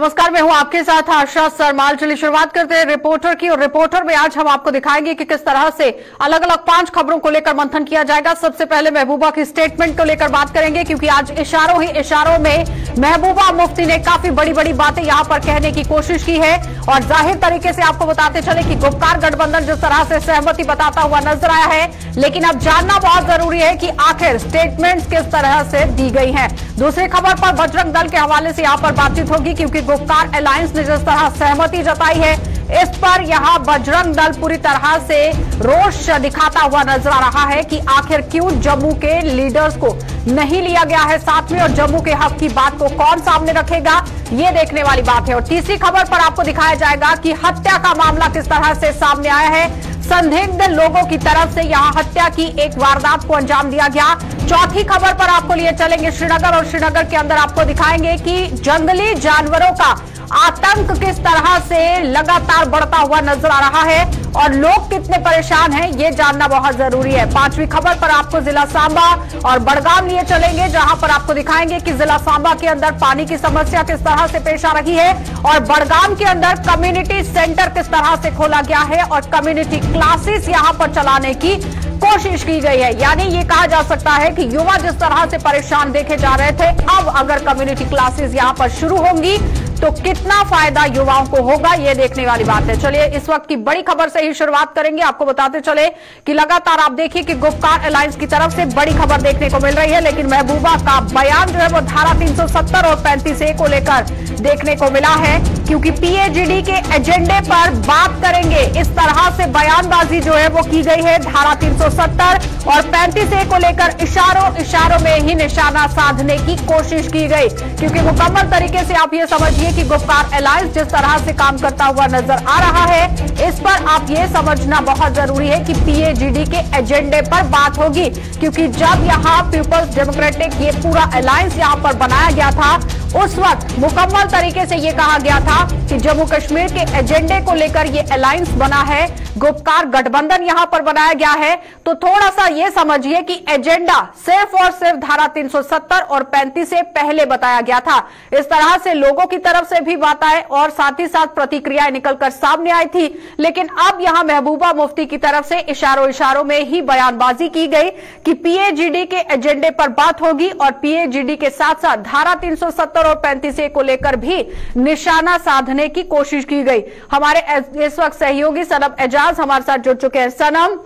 नमस्कार, मैं हूं आपके साथ आशा सरमाल। चलिए शुरुआत करते हैं रिपोर्टर की। और रिपोर्टर में आज हम आपको दिखाएंगे कि किस तरह से अलग अलग 5 खबरों को लेकर मंथन किया जाएगा। सबसे पहले महबूबा की स्टेटमेंट को लेकर बात करेंगे, क्योंकि आज इशारों ही इशारों में महबूबा मुफ्ती ने काफी बड़ी बड़ी बातें यहां पर कहने की कोशिश की है। और जाहिर तरीके से आपको बताते चले कि गुपकार गठबंधन जिस तरह से सहमति बताता हुआ नजर आया है, लेकिन अब जानना बहुत जरूरी है कि आखिर स्टेटमेंट्स किस तरह से दी गई हैं। दूसरी खबर पर बजरंग दल के हवाले से यहां पर बातचीत होगी, क्योंकि गुपकार अलायंस ने जिस तरह सहमति जताई है, इस पर यहां बजरंग दल पूरी तरह से रोष दिखाता हुआ नजर आ रहा है कि आखिर क्यों जम्मू के लीडर्स को नहीं लिया गया है साथ में, और जम्मू के हक की बात को कौन सामने रखेगा, ये देखने वाली बात है। और तीसरी खबर पर आपको दिखाया जाएगा कि हत्या का मामला किस तरह से सामने आया है। संदिग्ध लोगों की तरफ से यहां हत्या की एक वारदात को अंजाम दिया गया। चौथी खबर पर आपको लिए चलेंगे श्रीनगर, और श्रीनगर के अंदर आपको दिखाएंगे कि जंगली जानवरों का आतंक किस तरह से लगातार बढ़ता हुआ नजर आ रहा है और लोग कितने परेशान हैं, ये जानना बहुत जरूरी है। पांचवी खबर पर आपको जिला सांबा और बड़गाम लिए चलेंगे, जहां पर आपको दिखाएंगे कि जिला सांबा के अंदर पानी की समस्या किस तरह से पेश आ रही है, और बड़गाम के अंदर कम्युनिटी सेंटर किस तरह से खोला गया है और कम्युनिटी क्लासेस यहां पर चलाने की कोशिश की गई है। यानी ये कहा जा सकता है कि युवा जिस तरह से परेशान देखे जा रहे थे, अब अगर कम्युनिटी क्लासेस यहां पर शुरू होंगी तो कितना फायदा युवाओं को होगा, ये देखने वाली बात है। चलिए इस वक्त की बड़ी खबर से ही शुरुआत करेंगे। आपको बताते चले कि लगातार आप देखिए कि गुपकार अलायंस की तरफ से बड़ी खबर देखने को मिल रही है, लेकिन महबूबा का बयान जो है वो धारा 370 और 35A को लेकर देखने को मिला है, क्योंकि PAGD के एजेंडे पर बात करेंगे, इस तरह से बयानबाजी जो है वो की गई है। धारा 370 और 35A को लेकर इशारों में ही निशाना साधने की कोशिश की गई, क्योंकि मुकम्मल तरीके से आप ये समझिए कि गुपकार अलायंस जिस तरह से काम करता हुआ नजर आ रहा है, इस पर आप ये समझना बहुत जरूरी है कि PAGD के एजेंडे पर बात होगी, क्योंकि जब यहां पीपल्स डेमोक्रेटिक ये पूरा अलायंस यहां पर बनाया गया था, उस वक्त मुकम्मल तरीके से ये कहा गया था कि जम्मू कश्मीर के एजेंडे को लेकर ये अलायंस बना है, गुपकार गठबंधन यहां पर बनाया गया है। तो थोड़ा सा ये समझिए कि एजेंडा सिर्फ और सिर्फ धारा 370 और 35 से पहले बताया गया था। इस तरह से लोगों की तरफ से भी बातें और साथ ही साथ प्रतिक्रियाएं निकलकर सामने आई थी, लेकिन अब यहां महबूबा मुफ्ती की तरफ से इशारों में ही बयानबाजी की गई कि PAGD के एजेंडे पर बात होगी, और PAGD के साथ साथ धारा 370 और 35A को लेकर भी निशाना साधने की कोशिश की गई। हमारे इस वक्त सहयोगी सनम एजाज हमारे साथ जुड़ चुके हैं। सनम,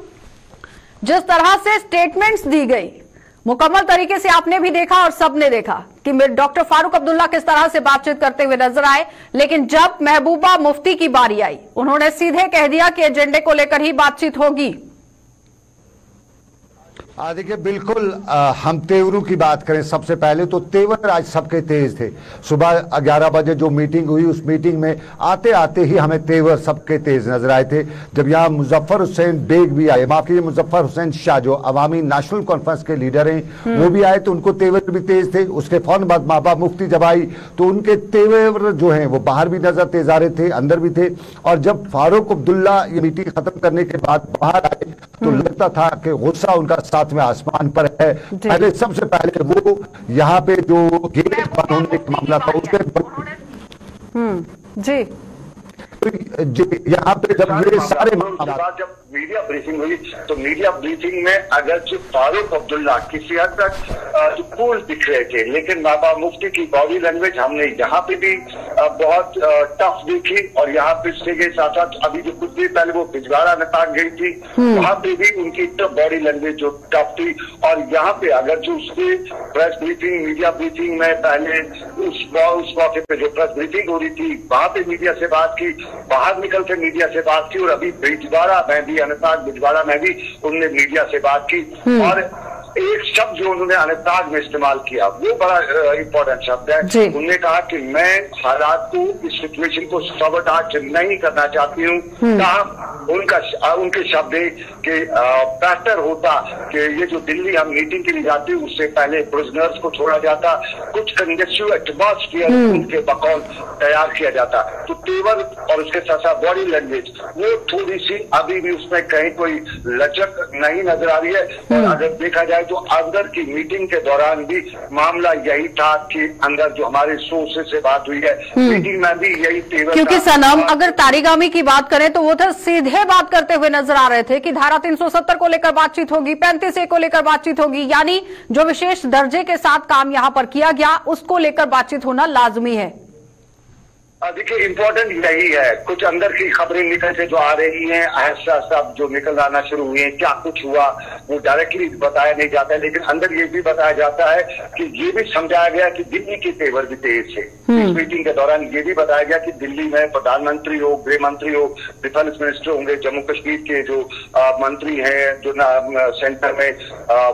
जिस तरह से स्टेटमेंट्स दी गई, मुकम्मल तरीके से आपने भी देखा और सबने देखा कि डॉक्टर फारूक अब्दुल्ला किस तरह से बातचीत करते हुए नजर आए, लेकिन जब महबूबा मुफ्ती की बारी आई, उन्होंने सीधे कह दिया कि एजेंडे को लेकर ही बातचीत होगी। देखिए, बिल्कुल हम तेवरों की बात करें सबसे पहले तो तेवर आज सबके तेज थे। सुबह 11 बजे जो मीटिंग हुई, उस मीटिंग में आते आते ही हमें तेवर सबके तेज नजर आए थे। जब यहाँ मुजफ्फर हुसैन बेग भी आए, माफ कीजिए मुजफ्फर हुसैन शाह जो अवामी नेशनल कॉन्फ्रेंस के लीडर हैं, वो भी आए, तो उनको तेवर भी तेज थे। उसके फौरन बाद महबूबा मुफ्ती जब आई तो उनके तेवर जो हैं वो बाहर भी नजर तेज आ रहे थे, अंदर भी थे। और जब फारूक अब्दुल्ला ये मीटिंग खत्म करने के बाद बाहर आए तो लगता था कि गुस्सा उनका साथ में आसमान पर है। पहले सबसे पहले वो यहाँ पे जो गेट बंद होने का मामला था उस पर जी यहाँ पे जब ये सारे जब मीडिया ब्रीफिंग हुई तो मीडिया ब्रीफिंग में अगर जो फारूक अब्दुल्ला किसी हद तक कूल दिख रहे थे, लेकिन महबूबा मुफ्ती की बॉडी लैंग्वेज हमने यहाँ पे भी बहुत टफ देखी, और यहाँ पे के साथ साथ अभी जो कुछ देर पहले वो बिजवाड़ा नताक गई थी, वहां पे भी उनकी बॉडी लैंग्वेज जो टफ थी। और यहाँ पे अगर जो उसके प्रेस ब्रीफिंग मीडिया ब्रीफिंग में पहले उस मौके पे जो प्रेस ब्रीफिंग हो रही थी वहां पे मीडिया से बात की, बाहर निकल के मीडिया से बात की, और अभी बिजवाड़ा में भी अनंतनाग बिजवाड़ा में भी उन्होंने मीडिया से बात की, और एक शब्द जो उन्होंने अनंतनाग में इस्तेमाल किया वो बड़ा इंपॉर्टेंट शब्द है। उन्होंने कहा कि मैं हालात को, इस सिचुएशन को सबटाच नहीं करना चाहती हूँ। कहा उनके शब्द है कि बेहतर होता कि ये जो दिल्ली हम मीटिंग के लिए जाते हैं उससे पहले प्रिजनर्स को छोड़ा जाता, कुछ कंडक्टिव एटमॉस्फेयर उनके बकौल तैयार किया जाता। तो तेवर और उसके साथ साथ बॉडी लैंग्वेज वो थोड़ी सी अभी भी उसमें कहीं कोई लचक नहीं नजर आ रही है। और अगर देखा जाए तो अंदर की मीटिंग के दौरान भी मामला यही था कि अंदर जो हमारे सोर्सेज से बात हुई है मीटिंग में भी यही तेवर। क्योंकि सनम अगर तारिगामी की बात करें तो वो तो सीधे बात करते हुए नजर आ रहे थे कि धारा 370 को लेकर बातचीत होगी, 35A को लेकर बातचीत होगी, यानी जो विशेष दर्जे के साथ काम यहां पर किया गया उसको लेकर बातचीत होना लाजमी है। देखिए इम्पोर्टेंट यही है, कुछ अंदर की खबरें निकल के जो आ रही हैं ऐसा सब जो निकल आना शुरू हुई है, क्या कुछ हुआ वो डायरेक्टली बताया नहीं जाता है, लेकिन अंदर ये भी बताया जाता है कि ये भी समझाया गया कि दिल्ली के तेवर भी तेज थे। इस मीटिंग के दौरान ये भी बताया गया कि दिल्ली में प्रधानमंत्री हो, गृह मंत्री हो, डिफेंस मिनिस्टर होंगे, जम्मू कश्मीर के जो मंत्री हैं जो सेंटर में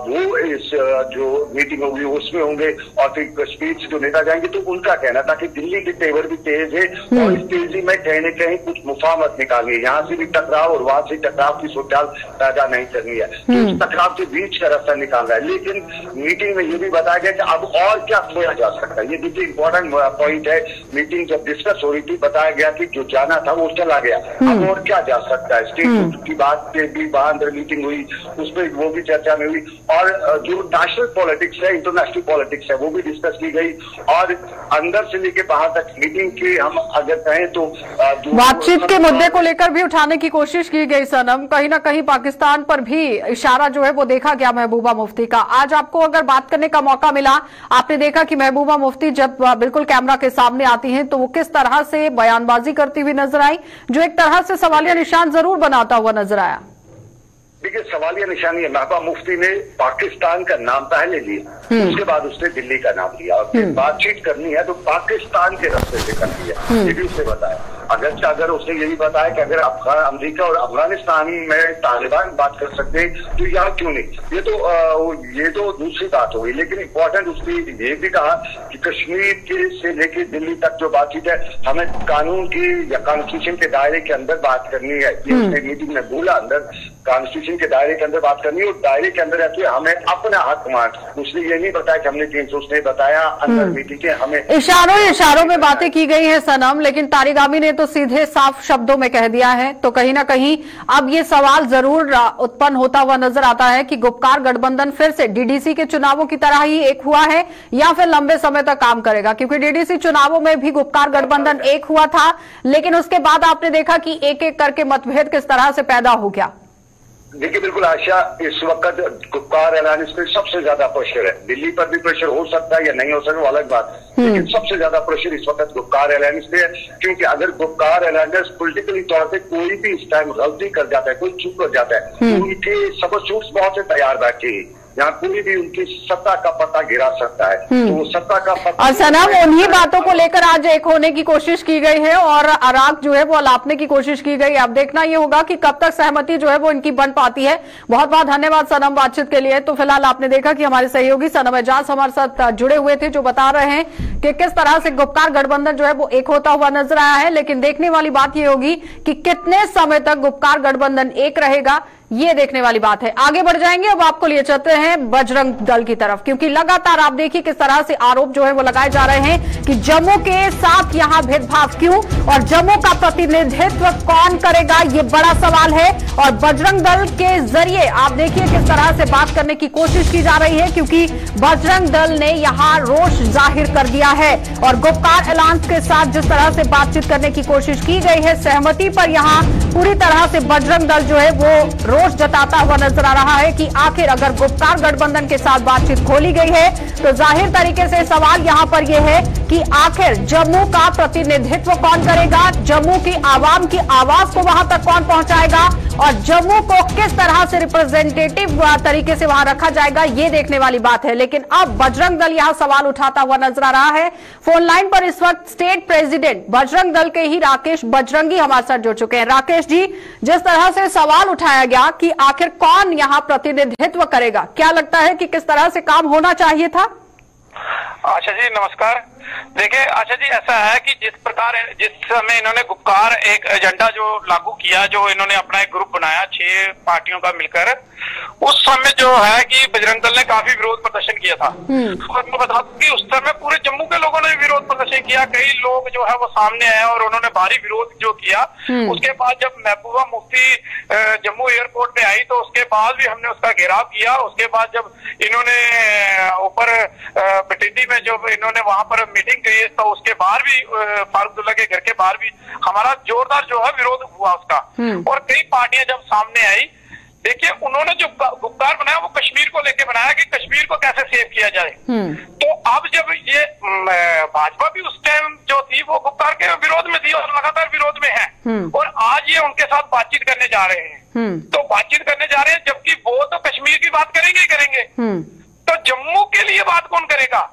वो इस जो मीटिंग होगी उसमें होंगे, और फिर कश्मीर से जो नेता जाएंगे। तो उनका कहना था कि दिल्ली के तेवर भी तेज और इस तेजी में कहीं न कहीं कुछ मुफाहमत निकालनी है, यहाँ से भी टकराव और वहां से टकराव की सोचाल पैदा नहीं करनी है, तो इस टकराव के बीच का रास्ता निकालना है। लेकिन मीटिंग में ये भी बताया गया कि अब और क्या खोया जा सकता है, ये भी इम्पोर्टेंट पॉइंट है। मीटिंग जब डिस्कस हो रही थी बताया गया कि जो जाना था वो चला गया, अब और क्या जा सकता है। स्टेट की बात पे भी वहां अंदर मीटिंग हुई, उसमें वो भी चर्चा में हुई, और जो नेशनल पॉलिटिक्स है, इंटरनेशनल पॉलिटिक्स है, वो भी डिस्कस की गई, और अंदर से लेके बाहर तक मीटिंग की हम अगर कहें तो बातचीत के मुद्दे को लेकर भी उठाने की कोशिश की गई सनम। कहीं ना कहीं पाकिस्तान पर भी इशारा जो है वो देखा गया महबूबा मुफ्ती का। आज आपको अगर बात करने का मौका मिला, आपने देखा कि महबूबा मुफ्ती जब बिल्कुल कैमरा के सामने आती हैं तो वो किस तरह से बयानबाजी करती हुई नजर आई, जो एक तरह से सवालिया निशान जरूर बनाता हुआ नजर आया। देखिए सवालिया निशानी है, महबूबा मुफ्ती ने पाकिस्तान का नाम पहले लिया, उसके बाद उसने दिल्ली का नाम लिया, और फिर बातचीत करनी है तो पाकिस्तान के रास्ते से करनी है, ये भी उसने बताया। अगर उसने यही बताया कि अगर अमेरिका और अफगानिस्तान में तालिबान बात कर सकते तो यहाँ क्यों नहीं, ये तो दूसरी बात होगी। लेकिन इम्पोर्टेंट उसने ये भी कहा कि कश्मीर के से लेकर दिल्ली तक जो बातचीत है हमें कानून की या कॉन्स्टिट्यूशन के दायरे के अंदर बात करनी है। ये उसने मीटिंग में बोला, अंदर कॉन्स्टिट्यूशन के दायरे के अंदर बात करनी है, और दायरे के अंदर रहते हुए हमें अपना हक मान। उसने ये नहीं बताया कि हमने 300, उसने बताया अंदर मीटिंग के हमें इशारों में बातें की गई है सनम, लेकिन तारिगामी ने तो सीधे साफ शब्दों में कह दिया है। तो कहीं ना कहीं अब ये सवाल जरूर उत्पन्न होता हुआ नजर आता है कि गुपकार गठबंधन फिर से डीडीसी के चुनावों की तरह ही एक हुआ है या फिर लंबे समय तक काम करेगा, क्योंकि डीडीसी चुनावों में भी गुपकार गठबंधन एक हुआ था, लेकिन उसके बाद आपने देखा कि एक एक करके मतभेद किस तरह से पैदा हो गया। देखिए बिल्कुल आशा, इस वक्त गुपकार एलान पे सबसे ज्यादा प्रेशर है। दिल्ली पर भी प्रेशर हो सकता है या नहीं हो सकता वो अलग बात है, लेकिन सबसे ज्यादा प्रेशर इस वक्त गुपकार एलान पे है, क्योंकि अगर गुपकार एलान पॉलिटिकली तौर पे कोई भी इस टाइम गलती कर जाता है, कोई चूक कर जाता है, तो उनके सबूत बहुत से तैयार बैठे हैं, यहाँ कोई भी उनकी सत्ता का पता गिरा सकता है, तो वो सत्ता का पता। और सनम उन्हीं बातों को लेकर आज एक होने की कोशिश की गई है और अराक जो है वो अलापने की कोशिश की गई। अब देखना ये होगा कि कब तक सहमति जो है वो इनकी बन पाती है। बहुत बहुत धन्यवाद सनम बातचीत के लिए। तो फिलहाल आपने देखा कि हमारे सहयोगी सनम एजाज हमारे साथ जुड़े हुए थे, जो बता रहे हैं कि किस तरह से गुपकार गठबंधन जो है वो एक होता हुआ नजर आया है। लेकिन देखने वाली बात ये होगी कि कितने समय तक गुपकार गठबंधन एक रहेगा, ये देखने वाली बात है। आगे बढ़ जाएंगे, अब आपको लिए चलते हैं बजरंग दल की तरफ, क्योंकि लगातार आप देखिए किस तरह से आरोप जो है वो लगाए जा रहे हैं कि जम्मू के साथ यहां भेदभाव क्यों और जम्मू का प्रतिनिधित्व कौन करेगा, ये बड़ा सवाल है। और बजरंग दल के जरिए आप देखिए किस तरह से बात करने की कोशिश की जा रही है, क्योंकि बजरंग दल ने यहां रोष जाहिर कर दिया है और गुपकार एलायंस के साथ जिस तरह से बातचीत करने की कोशिश की गई है, सहमति पर यहां पूरी तरह से बजरंग दल जो है वो रोष जताता हुआ नजर आ रहा है कि आखिर अगर गुपकार गठबंधन के साथ बातचीत खोली गई है तो जाहिर तरीके से सवाल यहां पर यह है कि आखिर जम्मू का प्रतिनिधित्व कौन करेगा, जम्मू की आवाम की आवाज को वहां तक कौन पहुंचाएगा और जम्मू को किस तरह से रिप्रेजेंटेटिव तरीके से वहां रखा जाएगा, ये देखने वाली बात है। लेकिन अब बजरंग दल यहां सवाल उठाता हुआ नजर आ रहा है। फोन लाइन पर इस वक्त स्टेट प्रेसिडेंट बजरंग दल के ही राकेश बजरंगी हमारे साथ जुड़ चुके हैं। राकेश जी, जिस तरह से सवाल उठाया गया कि आखिर कौन यहां प्रतिनिधित्व करेगा, क्या लगता है कि किस तरह से काम होना चाहिए था? आशा जी नमस्कार। देखिए आशा जी, ऐसा है कि जिस समय इन्होंने गुपकार एक एजेंडा जो लागू किया, जो इन्होंने अपना एक ग्रुप बनाया 6 पार्टियों का मिलकर, उस समय जो है कि बजरंग दल ने काफी विरोध प्रदर्शन किया था। और मैं बता दूं कि उस समय पूरे जम्मू के लोगों ने विरोध प्रदर्शन किया, कई लोग जो है वो सामने आए और उन्होंने भारी विरोध जो किया। उसके बाद जब महबूबा मुफ्ती जम्मू एयरपोर्ट पे आई तो उसके बाद भी हमने उसका घेराव किया। उसके बाद जब इन्होंने ऊपर बटिंडी में जब इन्होंने वहां पर मीटिंग की तो उसके बाहर भी फारूक अब्दुल्ला के घर के बाहर भी हमारा जोरदार जो है विरोध हुआ उसका। और कई पार्टियां जब सामने आई, देखिए उन्होंने जो गुप्कार बनाया वो कश्मीर को लेके बनाया कि कश्मीर को कैसे सेव किया जाए। तो अब जब ये भाजपा भी उस टाइम जो थी वो गुप्कार के विरोध में थी और लगातार विरोध में है, और आज ये उनके साथ बातचीत करने जा रहे हैं। तो बातचीत करने जा रहे हैं, जबकि वो तो कश्मीर की बात करेंगे ही करेंगे। तो जम्मू के लिए बात कौन करेगा?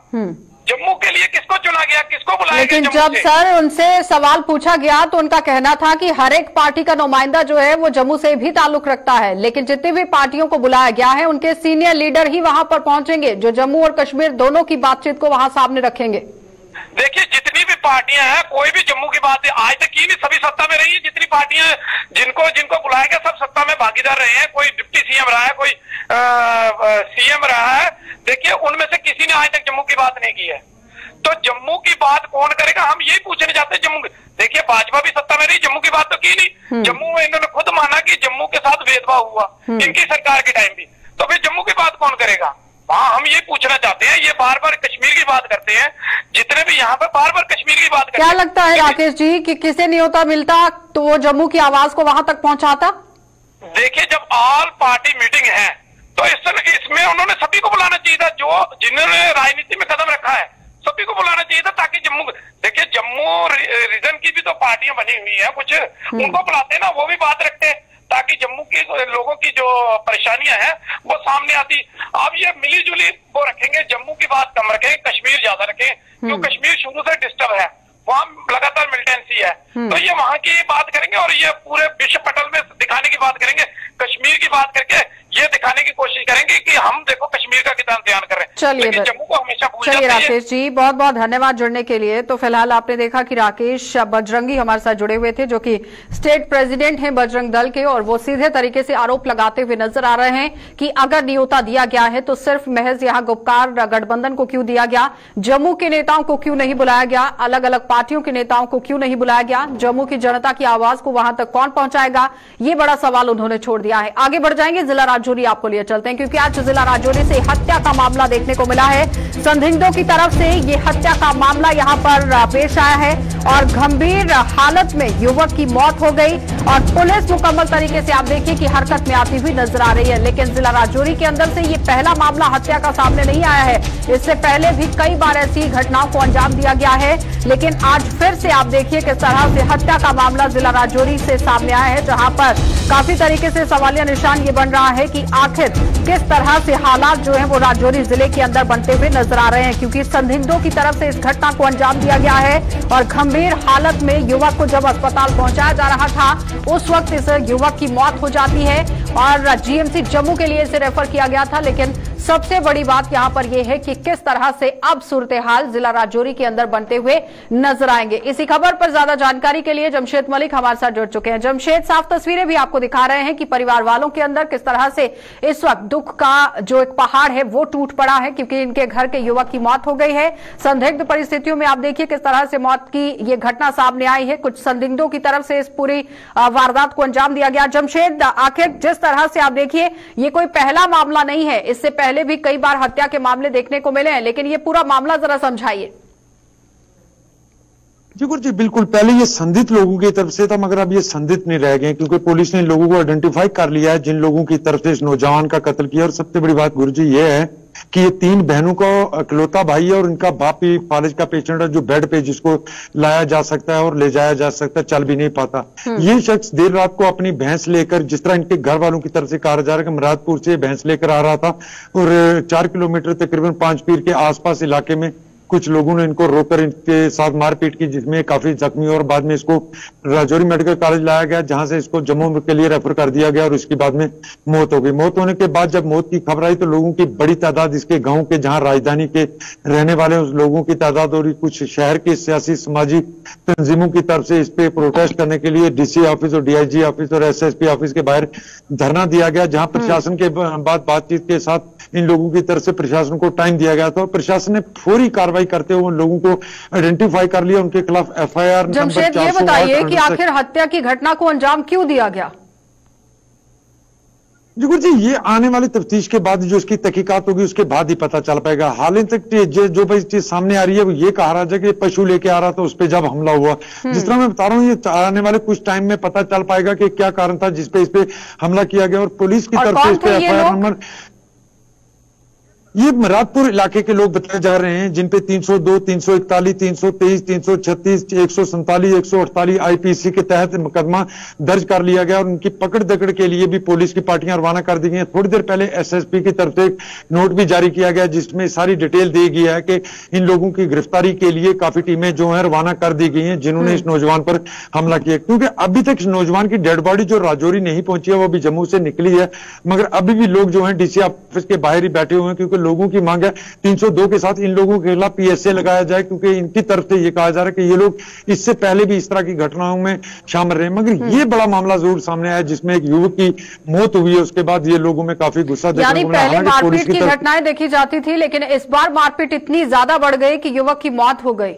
जम्मू के लिए किसको चुना गया, किसको बुलाया गया? लेकिन जब सर उनसे सवाल पूछा गया तो उनका कहना था कि हर एक पार्टी का नुमाइंदा जो है वो जम्मू से भी ताल्लुक रखता है, लेकिन जितनी भी पार्टियों को बुलाया गया है उनके सीनियर लीडर ही वहां पर पहुंचेंगे जो जम्मू और कश्मीर दोनों की बातचीत को वहां सामने रखेंगे। देखिए जितनी भी पार्टियां हैं, कोई भी जम्मू की बात आज तक की नहीं, सभी सत्ता में रही है। जितनी पार्टियां जिनको बुलाया गया सब सत्ता में भागीदार रहे हैं। कोई डिप्टी सीएम रहा है, कोई सीएम रहा है। देखिए उनमें से किसी ने आज तक जम्मू की बात नहीं की है। तो जम्मू की बात कौन करेगा, हम यही पूछने जाते हैं। जम्मू देखिए भाजपा भी सत्ता में रही, जम्मू की बात तो की नहीं। जम्मू में इन्होंने खुद माना कि जम्मू के साथ भेदभाव हुआ इनकी सरकार के टाइम भी, तो फिर जम्मू की बात कौन करेगा? हाँ, हम ये पूछना चाहते हैं। ये बार बार कश्मीर की बात करते हैं, जितने भी यहाँ पे बार बार कश्मीर की बात करते हैं। क्या लगता है राकेश जी कि किसे न्योता मिलता तो वो जम्मू की आवाज को वहां तक पहुंचाता? देखिए जब ऑल पार्टी मीटिंग है तो इसमें उन्होंने सभी को बुलाना चाहिए था, जो जिन्होंने राजनीति में कदम रखा है सभी को बुलाना चाहिए था, ताकि जम्मू, देखिए जम्मू रीजन की भी तो पार्टियां बनी हुई है कुछ, उनको बुलाते ना, वो भी बात रखते, ताकि जम्मू के लोगों की जो परेशानियां हैं वो सामने आती। अब ये मिली जुली वो रखेंगे, जम्मू की बात कम रखें, कश्मीर ज्यादा रखें, क्योंकि कश्मीर शुरू से डिस्टर्ब है, वहां लगातार मिलिटेंसी है। तो ये वहां की बात करेंगे और ये पूरे विश्व पटल में दिखाने की बात करेंगे। कश्मीर की बात करके ये दिखाने की कोशिश करेंगे कि हम देखो कश्मीर का कितना ध्यान कर रहे हैं। चलिए जम्मू को हमेशा भूल चलिए जाते हैं। राकेश जी, बहुत बहुत धन्यवाद जुड़ने के लिए। तो फिलहाल आपने देखा कि राकेश बजरंगी हमारे साथ जुड़े हुए थे, जो कि स्टेट प्रेसिडेंट हैं बजरंग दल के, और वो सीधे तरीके से आरोप लगाते हुए नजर आ रहे हैं कि अगर न्योता दिया गया है तो सिर्फ महज यहाँ गुपकार गठबंधन को क्यों दिया गया, जम्मू के नेताओं को क्यों नहीं बुलाया गया, अलग अलग पार्टियों के नेताओं को क्यों नहीं बुलाया गया, जम्मू की जनता की आवाज को वहां तक कौन पहुंचाएगा, ये बड़ा सवाल उन्होंने छोड़ दिया है। आगे बढ़ जाएंगे, जिला राजौरी आपको लिए चलते हैं, क्योंकि आज जिला राजौरी से हत्या का मामला देखने को मिला है। संदिग्धों की तरफ से ये हत्या का मामला यहां पर पेश आया है और गंभीर हालत में युवक की मौत हो गई और पुलिस मुकम्मल तरीके से आप देखिए कि हरकत में आती हुई नजर आ रही है। लेकिन जिला राजौरी के अंदर से ये पहला मामला हत्या का सामने नहीं आया है, इससे पहले भी कई बार ऐसी घटनाओं को अंजाम दिया गया है, लेकिन आज फिर से आप देखिए किस तरह से हत्या का मामला जिला राजौरी से सामने आया है, जहां पर काफी तरीके से सवालिया निशान ये बन रहा है कि आखिर किस तरह से हालात जो है वो राजौरी जिले के अंदर बनते हुए नजर आ रहे हैं, क्योंकि संदिग्धों की तरफ से इस घटना को अंजाम दिया गया है और गंभीर हालत में युवक को जब अस्पताल पहुंचाया जा रहा था उस वक्त इस युवक की मौत हो जाती है और जीएमसी जम्मू के लिए इसे रेफर किया गया था। लेकिन सबसे बड़ी बात यहां पर यह है कि किस तरह से अब सूरत हाल जिला राजौरी के अंदर बनते हुए नजर आएंगे। इसी खबर पर ज्यादा जानकारी के लिए जमशेद मलिक हमारे साथ जुड़ चुके हैं। जमशेद, साफ तस्वीरें भी आपको दिखा रहे हैं कि परिवार वालों के अंदर किस तरह से इस वक्त दुख का जो एक पहाड़ है वो टूट पड़ा है, क्योंकि इनके घर के युवक की मौत हो गई है। संदिग्ध परिस्थितियों में आप देखिए किस तरह से मौत की ये घटना सामने आई है, कुछ संदिग्धों की तरफ से इस पूरी वारदात को अंजाम दिया गया। जमशेद, आखिर जिस तरह से आप देखिए ये कोई पहला मामला नहीं है, इससे पहले भी कई बार हत्या के मामले देखने को मिले हैं, लेकिन ये पूरा मामला जरा समझाइए। जी गुरु जी, बिल्कुल पहले ये संदिग्ध लोगों की तरफ से था, मगर अब ये संदिग्ध नहीं रह गए, क्योंकि पुलिस ने इन लोगों को आइडेंटिफाई कर लिया है जिन लोगों की तरफ से इस नौजवान का कत्ल किया। और सबसे बड़ी बात गुरु जी ये है कि ये 3 बहनों का इकलौता भाई है और इनका बाप भी फालिज का पेशेंट है, जो बेड पे जिसको लाया जा सकता है और ले जाया जा सकता है, चल भी नहीं पाता। ये शख्स देर रात को अपनी भैंस लेकर, जिस तरह इनके घर वालों की तरफ से कहा जा रहा है कि मुरादपुर से भैंस लेकर आ रहा था और 4 किलोमीटर तकरीबन 5 पीर के आसपास इलाके में कुछ लोगों ने इनको रोककर इनके साथ मारपीट की, जिसमें काफी जख्मी और बाद में इसको राजौरी मेडिकल कॉलेज लाया गया, जहां से इसको जम्मू के लिए रेफर कर दिया गया और उसके बाद में मौत हो गई। मौत होने के बाद जब मौत की खबर आई तो लोगों की बड़ी तादाद, इसके गांव के जहां राजधानी के रहने वाले उस लोगों की तादाद और कुछ शहर के सियासी समाजी तंजीमों की तरफ से इस पे प्रोटेस्ट करने के लिए डीसी ऑफिस और डीआईजी ऑफिस और एसएसपी ऑफिस के बाहर धरना दिया गया, जहां प्रशासन के बाद बातचीत के साथ इन लोगों की तरफ से प्रशासन को टाइम दिया गया था और प्रशासन ने फौरी कार्रवाई करते हुए उन लोगों को आइडेंटिफाई कर लिया, उनके खिलाफ एफआईआर। जमशेद, ये बताइए कि आखिर हत्या की घटना को अंजाम क्यों दिया गया? जी, ये आने वाली तफ्तीश के बाद जो इसकी तहकीकात होगी उसके बाद ही पता चल पाएगा। हाल तक जो भाई चीज सामने आ रही है वो ये कहा रहा है कि पशु लेके आ रहा था, उस पर जब हमला हुआ, जिस तरह मैं बता रहा हूँ, ये आने वाले कुछ टाइम में पता चल पाएगा कि क्या कारण था जिसपे इस पे हमला किया गया और पुलिस की तरफ से इस पे एफआईआर नंबर। ये मरादपुर इलाके के लोग बताए जा रहे हैं जिनपे 302, 341, 323, 336, 147, 148 आईपीसी के तहत मुकदमा दर्ज कर लिया गया और उनकी पकड़ दकड़ के लिए भी पुलिस की पार्टियां रवाना कर दी गई हैं। थोड़ी देर पहले एसएसपी की तरफ से एक नोट भी जारी किया गया जिसमें सारी डिटेल दी गई है कि इन लोगों की गिरफ्तारी के लिए काफी टीमें जो है रवाना कर दी गई हैं जिन्होंने इस नौजवान पर हमला किया, क्योंकि अभी तक इस नौजवान की डेड बॉडी जो राजौरी नहीं पहुंची है वो अभी जम्मू से निकली है, मगर अभी भी लोग जो है डीसी ऑफिस के बाहर ही बैठे हुए हैं क्योंकि लोगों की मांग है 302 के साथ इन लोगों के खिलाफ पीएसए लगाया जाए, क्योंकि इनकी तरफ से ये कहा जा रहा है कि ये लोग इससे पहले भी इस तरह की घटनाओं में शामिल रहे। मगर ये बड़ा मामला जरूर सामने आया जिसमें एक युवक की मौत हुई है, उसके बाद ये लोगों में काफी गुस्सा देखने को मिला। पहले मारपीट की घटनाएं देखी जाती थी लेकिन इस बार मारपीट इतनी ज्यादा बढ़ गई कि युवक की मौत हो गई।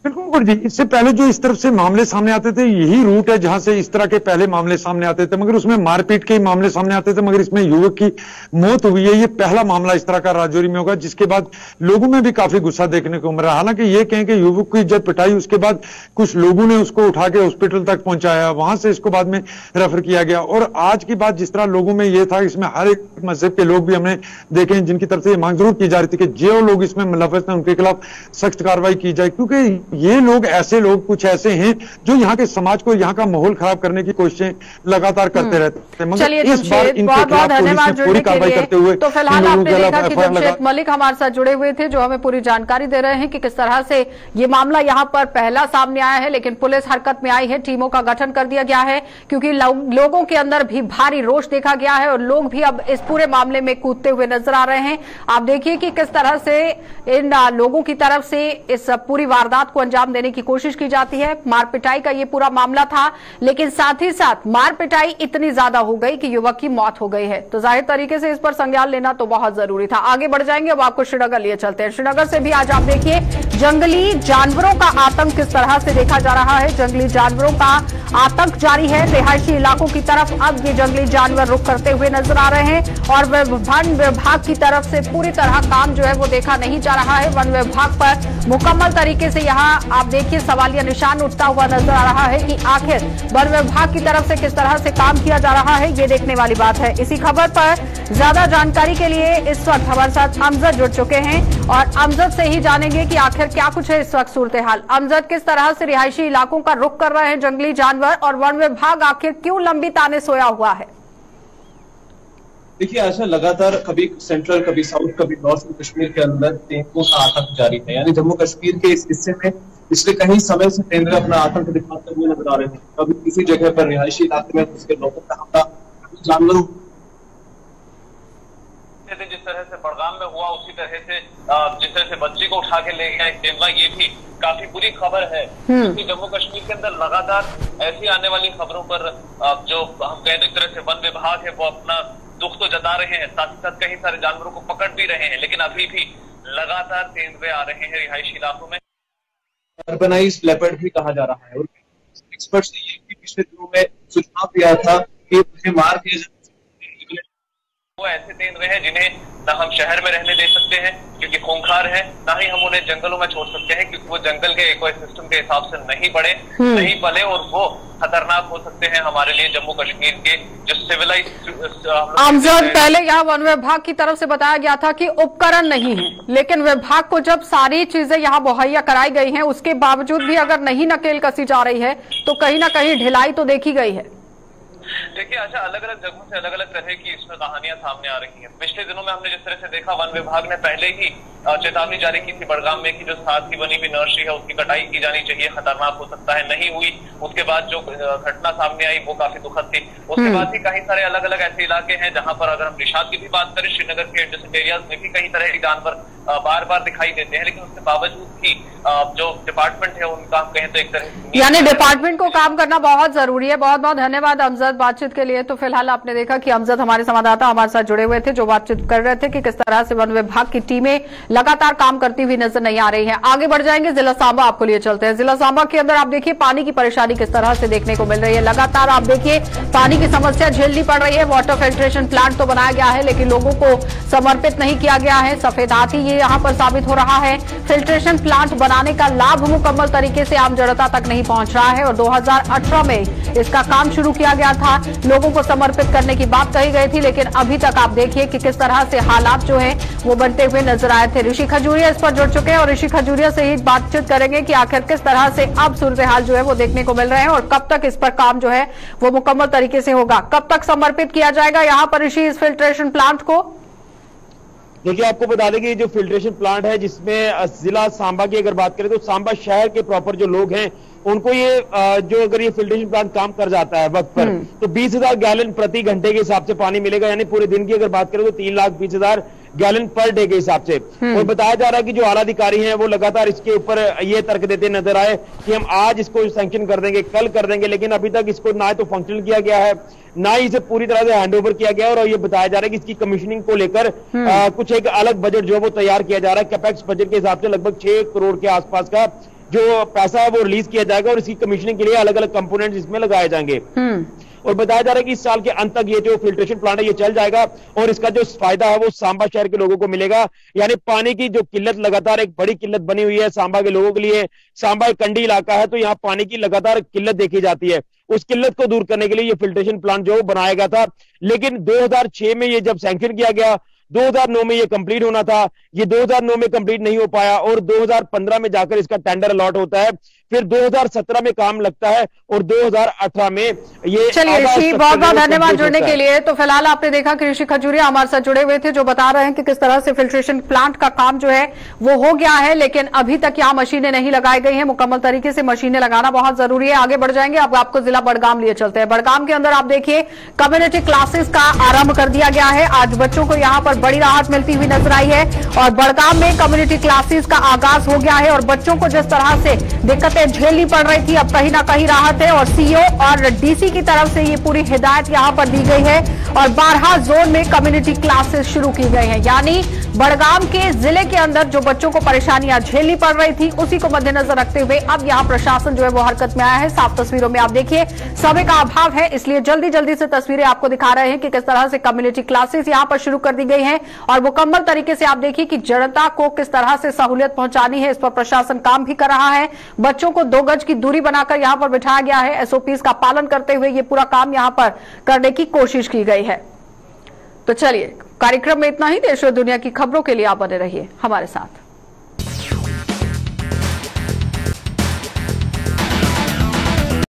बिल्कुल जी, इससे पहले जो इस तरफ से मामले सामने आते थे यही रूट है जहां से इस तरह के पहले मामले सामने आते थे, मगर उसमें मारपीट के मामले सामने आते थे, मगर इसमें युवक की मौत हुई है। ये पहला मामला इस तरह का राजौरी में होगा जिसके बाद लोगों में भी काफी गुस्सा देखने को मिला। हालांकि ये कहें कि युवक की जब पिटाई उसके बाद कुछ लोगों ने उसको उठा के हॉस्पिटल तक पहुंचाया, वहां से इसको बाद में रेफर किया गया। और आज की बात जिस तरह लोगों में ये था, इसमें हर एक मजहब के लोग भी हमने देखे जिनकी तरफ से ये मांग जरूर की जा रही थी कि जो लोग इसमें मुलव्वस हैं उनके खिलाफ सख्त कार्रवाई की जाए, क्योंकि ये लोग लोग कुछ ऐसे हैं जो यहाँ के समाज को, यहाँ का माहौल खराब करने की कोशिशें लगातार करते रहते हैं। चलिए जमशेद, बहुत बहुत धन्यवाद जुड़ने के लिए। तो फिलहाल आपने देखा कि जमशेद मलिक हमारे साथ जुड़े हुए थे जो हमें पूरी जानकारी दे रहे हैं कि किस तरह से ये मामला यहाँ पर पहला सामने आया है, लेकिन पुलिस हरकत में आई है, टीमों का गठन कर दिया गया है क्योंकि लोगों के अंदर भी भारी रोष देखा गया है और लोग भी अब इस पूरे मामले में कूदते हुए नजर आ रहे हैं। आप देखिए कि किस तरह से इन लोगों की तरफ से इस पूरी वारदात को अंजाम देने की कोशिश की जाती है। मार पिटाई का ये पूरा मामला था, लेकिन साथ ही साथ मार पिटाई इतनी ज्यादा हो गई कि युवक की मौत हो गई है। तो जाहिर तरीके से इस पर संज्ञान लेना तो बहुत जरूरी था। आगे बढ़ जाएंगे, अब आपको श्रीनगर लिए चलते हैं। श्रीनगर से भी आज आप देखिए जंगली जानवरों का आतंक किस तरह से देखा जा रहा है। जंगली जानवरों का आतंक जारी है। रिहायशी इलाकों की तरफ अब ये जंगली जानवर रुख करते हुए नजर आ रहे हैं और वन विभाग की तरफ से पूरी तरह काम जो है वो देखा नहीं जा रहा है। वन विभाग पर मुकम्मल तरीके से यहाँ आप देखिए सवालिया निशान उठता हुआ नजर आ रहा है कि आखिर वन विभाग की तरफ से किस तरह से काम किया जा रहा है, ये देखने वाली बात है। इसी खबर पर ज्यादा जानकारी के लिए इस वक्त हमारे साथ अमजद जुड़ चुके हैं और अमजद से ही जानेंगे कि आखिर क्या कुछ है इस वक्त सूरत हाल। अमजद, किस तरह से रिहायशी इलाकों का रुख कर रहे हैं जंगली जानवर और वन विभाग आखिर क्यों लंबी ताने सोया हुआ है? देखिए, ऐसा लगातार कभी सेंट्रल, कभी साउथ, कभी नॉर्थ कश्मीर के अंदर तेंदुओं का आतंक जारी है। यानी जम्मू कश्मीर के इस हिस्से में पिछले कई समय से तेंदुए अपना आतंक दिखाते हुए नजर आ रहे हैं। कभी किसी जगह पर रिहायशी इलाके में उसके लोगों का हमला, जानवरों जिस तरह से बड़गाम में हुआ उसी तरह से जिस तरह से बच्ची को उठा के ले गया एक तेंदुआ, ये भी काफी बुरी खबर है क्योंकि जम्मू कश्मीर के अंदर लगातार ऐसी आने वाली खबरों पर जो हम कह दो एक तरह से वन विभाग है वो अपना दुख तो जता रहे हैं, साथ ही साथ कई सारे जानवरों को पकड़ भी रहे हैं, लेकिन अभी भी लगातार तेंदुए आ रहे हैं रिहायशी इलाकों में। अर्बनाइज्ड लेपर्ड भी कहा जा रहा है और एक्सपर्ट्स ने ये भी पिछले दिनों में सुझाव दिया था कि उन्हें मार दिया जाए। वो ऐसे तेंदुए हैं जिन्हें ना हम शहर में रहने दे सकते हैं क्योंकि खूंखार है, ना ही हम उन्हें जंगलों में छोड़ सकते हैं क्योंकि वो जंगल के इकोसिस्टम के हिसाब से नहीं बढ़े, नहीं पले और वो खतरनाक हो सकते हैं हमारे लिए जम्मू कश्मीर के जो सिविलाइज्ड। अमजद, पहले यहाँ वन विभाग की तरफ से बताया गया था कि उपकरण नहीं है, लेकिन विभाग को जब सारी चीजें यहाँ मुहैया कराई गई हैं उसके बावजूद भी अगर नहीं नकेल कसी जा रही है तो कहीं ना कहीं ढिलाई तो देखी गई है। देखिए अच्छा, अलग अलग जगहों से अलग अलग तरह की इसमें कहानियां सामने आ रही हैं। पिछले दिनों में हमने जिस तरह से देखा, वन विभाग ने पहले ही चेतावनी जारी की थी बड़गाम में कि जो साथ की बनी हुई नर्सरी है उसकी कटाई की जानी चाहिए, खतरनाक हो सकता है, नहीं हुई। उसके बाद जो घटना सामने आई वो काफी दुखद थी। उसके बाद भी कई सारे अलग अलग ऐसे इलाके हैं जहां पर अगर हम निशात की भी बात करें, श्रीनगर के एडजेसेंट एरियाज में भी कई तरह के जानवर बार बार दिखाई देते हैं, लेकिन उसके बावजूद भी जो डिपार्टमेंट है उनका हम कहें तो एक तरह यानी डिपार्टमेंट को काम करना बहुत जरूरी है। बहुत बहुत धन्यवाद अमजद बातचीत के लिए। तो फिलहाल आपने देखा कि अमजद हमारे संवाददाता हमारे साथ जुड़े हुए थे, जो बातचीत कर रहे थे कि किस तरह से वन विभाग की टीमें लगातार काम करती हुई नजर नहीं आ रही है। आगे बढ़ जाएंगे, जिला सांबा आपको लिए चलते हैं। जिला सांबा के अंदर आप देखिए पानी की परेशानी किस तरह से देखने को मिल रही है। लगातार आप देखिए पानी की समस्या झेलनी पड़ रही है। वाटर फिल्ट्रेशन प्लांट तो बनाया गया है लेकिन लोगों को समर्पित नहीं किया गया है। सफेद हाथी ये यहाँ पर साबित हो रहा है। फिल्ट्रेशन प्लांट बनाने का लाभ मुकम्मल तरीके से आम जनता तक नहीं पहुंच रहा है और 2018 में इसका काम शुरू किया गया था। लोगों को समर्पित करने की बात कही गई थी, लेकिन अभी तक आप देखिए कि किस तरह से हालात जो है वो बनते हुए नजर आए थे। ऋषि खजूरिया इस पर जुड़ चुके हैं और ऋषि खजूरिया से ही बातचीत करेंगे कि आखिर किस तरह से अब सूरत हाल जो है वो देखने को मिल रहे हैं और कब तक इस पर काम जो है वो मुकम्मल तरीके से होगा, कब तक समर्पित किया जाएगा यहाँ पर ऋषि इस फिल्ट्रेशन प्लांट को। देखिए आपको बता दें कि जो फिल्ट्रेशन प्लांट है जिसमें जिला सांबा की अगर बात करें तो सांबा शहर के प्रॉपर जो लोग हैं उनको ये जो अगर ये फिल्ट्रेशन प्लांट काम कर जाता है वक्त पर तो 20,000 गैलन प्रति घंटे के हिसाब से पानी मिलेगा। यानी पूरे दिन की अगर बात करें तो 3,20,000 गैलन पर डे के हिसाब से। और बताया जा रहा है कि जो आला अधिकारी हैं वो लगातार इसके ऊपर ये तर्क देते नजर आए कि हम आज इसको सैंक्शन कर देंगे, कल कर देंगे, लेकिन अभी तक इसको ना तो फंक्शन किया गया है ना ही इसे पूरी तरह से हैंड ओवर किया गया है। और ये बताया जा रहा है कि इसकी कमीशनिंग को लेकर कुछ एक अलग बजट जो है वो तैयार किया जा रहा है। कैपेक्स बजट के हिसाब से लगभग 6 करोड़ के आसपास का जो पैसा है वो रिलीज किया जाएगा और इसकी कमीशनिंग के लिए अलग अलग कंपोनेंट्स इसमें लगाए जाएंगे। और बताया जा रहा है कि इस साल के अंत तक ये जो फिल्ट्रेशन प्लांट है ये चल जाएगा और इसका जो फायदा है वो सांबा शहर के लोगों को मिलेगा। यानी पानी की जो किल्लत लगातार एक बड़ी किल्लत बनी हुई है सांबा के लोगों के लिए। सांबा एक कंडी इलाका है तो यहाँ पानी की लगातार किल्लत देखी जाती है। उस किल्लत को दूर करने के लिए ये फिल्ट्रेशन प्लांट जो बनाया गया था, लेकिन 2006 में ये जब सैंक्शन किया गया 2009 में ये कंप्लीट होना था, ये 2009 में कंप्लीट नहीं हो पाया और 2015 में जाकर इसका टेंडर अलॉट होता है, फिर 2017 में काम लगता है और 2018 में ये। चलिए ऋषि बहुत बहुत धन्यवाद जुड़ने के लिए। तो फिलहाल आपने देखा कि ऋषि खजूरिया हमारे साथ जुड़े हुए थे जो बता रहे हैं कि किस तरह से फिल्ट्रेशन प्लांट का काम जो है वो हो गया है, लेकिन अभी तक यहाँ मशीनें नहीं लगाई गई हैं। मुकम्मल तरीके से मशीनें लगाना बहुत जरूरी है। आगे बढ़ जाएंगे, अब आपको जिला बड़गाम लिए चलते हैं। बड़गाम के अंदर आप देखिए कम्युनिटी क्लासेस का आरंभ कर दिया गया है। आज बच्चों को यहाँ पर बड़ी राहत मिलती हुई नजर आई है और बड़गाम में कम्युनिटी क्लासेस का आगाज हो गया है और बच्चों को जिस तरह से दिक्कतें झेलनी पड़ रही थी अब कहीं ना कहीं राहत है और सीईओ और डीसी की तरफ से ये पूरी हिदायत यहां पर दी गई है और 12 जोन में कम्युनिटी क्लासेस शुरू की गई हैं। यानी बड़गाम के जिले के अंदर जो बच्चों को परेशानियां झेलनी पड़ रही थी उसी को मद्देनजर रखते हुए अब यहां प्रशासन जो है वो हरकत में आया है। साफ तस्वीरों में आप देखिए समय का अभाव है, इसलिए जल्दी जल्दी से तस्वीरें आपको दिखा रहे हैं कि किस तरह से कम्युनिटी क्लासेस यहां पर शुरू कर दी गई हैं और मुकम्मल तरीके से आप देखिए कि जनता को किस तरह से सहूलियत पहुंचानी है, इस पर प्रशासन काम भी कर रहा है। बच्चों को 2 गज की दूरी बनाकर यहां पर बिठाया गया है। एसओपीज का पालन करते हुए ये पूरा काम यहां पर करने की कोशिश की गई है। तो चलिए कार्यक्रम में इतना ही। देश और दुनिया की खबरों के लिए आप बने रहिए हमारे साथ।